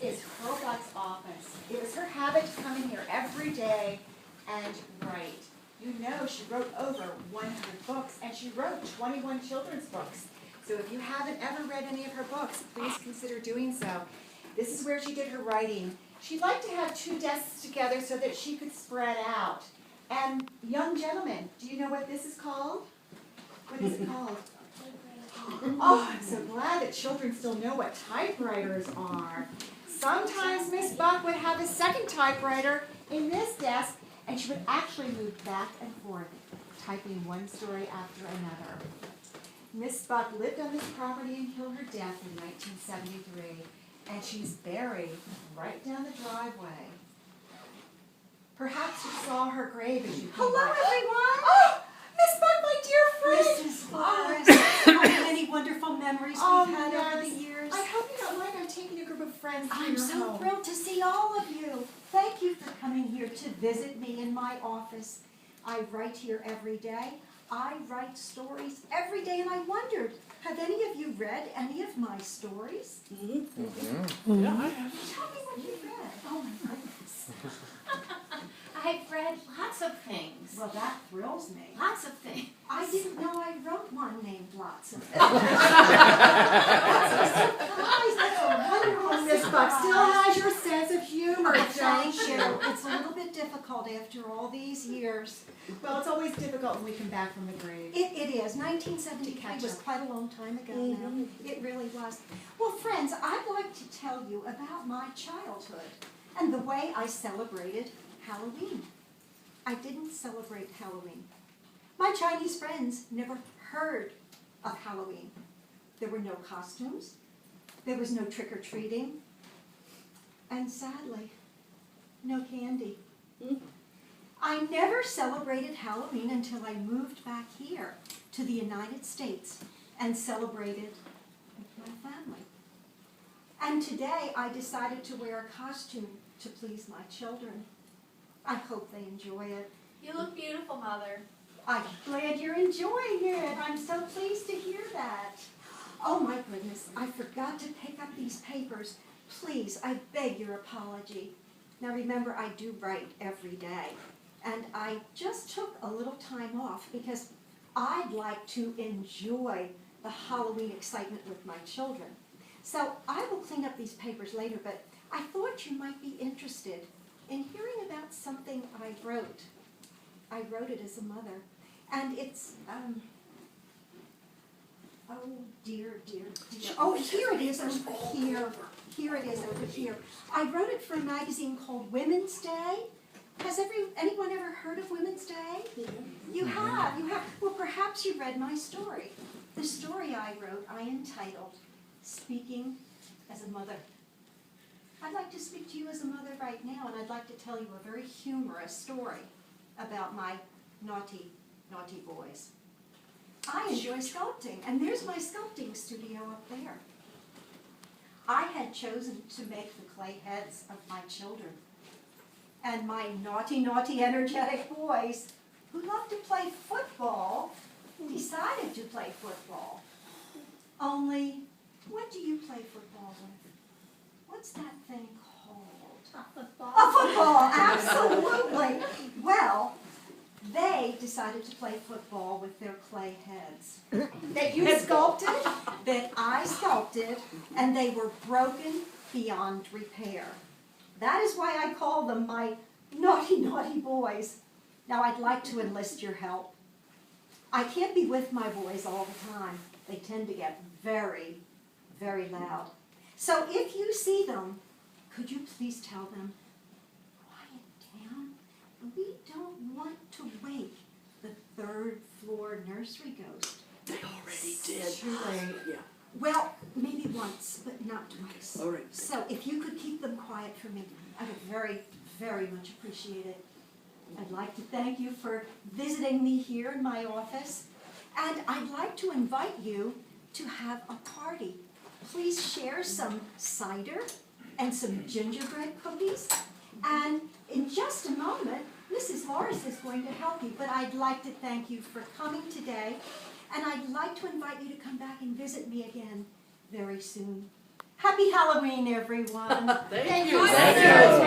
is Hurlbut's office. It was her habit to come in here every day and write. You know she wrote over 100 books, and she wrote 21 children's books. So if you haven't ever read any of her books, please consider doing so. This is where she did her writing. She liked to have two desks together so that she could spread out. And young gentlemen, do you know what this is called? What is it called? Oh, I'm so glad that children still know what typewriters are. Sometimes Miss Buck would have a second typewriter in this desk, and she would actually move back and forth, typing one story after another. Miss Buck lived on this property until her death in 1973, and she's buried right down the driveway. Perhaps you saw her grave as you came Hello, by. everyone. Oh, Miss Buck, my dear friend. Mrs. Forrest, how many wonderful memories we've had over the yes. years. I hope you don't mind. I'm taking a group of friends to I'm your so home. thrilled to see all of you. Thank you for coming here to visit me in my office. I write here every day. I write stories every day, and I wondered, have any of you read any of my stories? Yeah, I have. Tell me what you read. Oh, my goodness. I've read lots of things. Well, that thrills me. Lots of things. I didn't know I wrote one named Lots of Things. That's a wonderful Miss Buck still has your sense of humor, Thank don't you. It's a little bit difficult after all these years. Well, it's always difficult when we come back from the grave. It is. 1973 To catch was up. quite a long time ago now. It really was. Well, friends, I'd like to tell you about my childhood and the way I celebrated Halloween. I didn't celebrate Halloween. My Chinese friends never heard of Halloween. There were no costumes. There was no trick-or-treating. And sadly, no candy. I never celebrated Halloween until I moved back here to the United States and celebrated with my family. And today I decided to wear a costume to please my children. I hope they enjoy it. You look beautiful, Mother. I'm glad you're enjoying it. I'm so pleased to hear that. Oh my goodness, I forgot to pick up these papers. Please, I beg your apology. Now remember, I do write every day. And I just took a little time off because I'd like to enjoy the Halloween excitement with my children. So I will clean up these papers later, but I thought you might be interested in hearing about something I wrote. I wrote it as a mother. And it's, oh dear, dear, dear. Oh, here it is over here. Here it is over here. I wrote it for a magazine called Women's Day. Has anyone ever heard of Women's Day? You have, you have. Well, perhaps you read my story. The story I wrote, I entitled, Speaking as a Mother. I'd like to speak to you as a mother right now, and I'd like to tell you a very humorous story about my naughty, naughty boys. I enjoy sculpting, and there's my sculpting studio up there. I had chosen to make the clay heads of my children. And my naughty, naughty, energetic boys, who love to play football, decided to play football. Only, what do you play football with? What's that thing called? A football. A football, absolutely. Well, they decided to play football with their clay heads. That you sculpted? That I sculpted, and they were broken beyond repair. That is why I call them my naughty, naughty boys. Now, I'd like to enlist your help. I can't be with my boys all the time. They tend to get very, very loud. So if you see them, could you please tell them, quiet down. We don't want to wake the third floor nursery ghost. They already did. Too late. Yeah. Well, maybe once, but not twice. All right. So if you could keep them quiet for me, I would very, very much appreciate it. I'd like to thank you for visiting me here in my office. And I'd like to invite you to have a party. Please share some cider and some gingerbread cookies. And in just a moment, Mrs. Morris is going to help you. But I'd like to thank you for coming today. And I'd like to invite you to come back and visit me again very soon. Happy Halloween, everyone. Thank you. you. Thank you.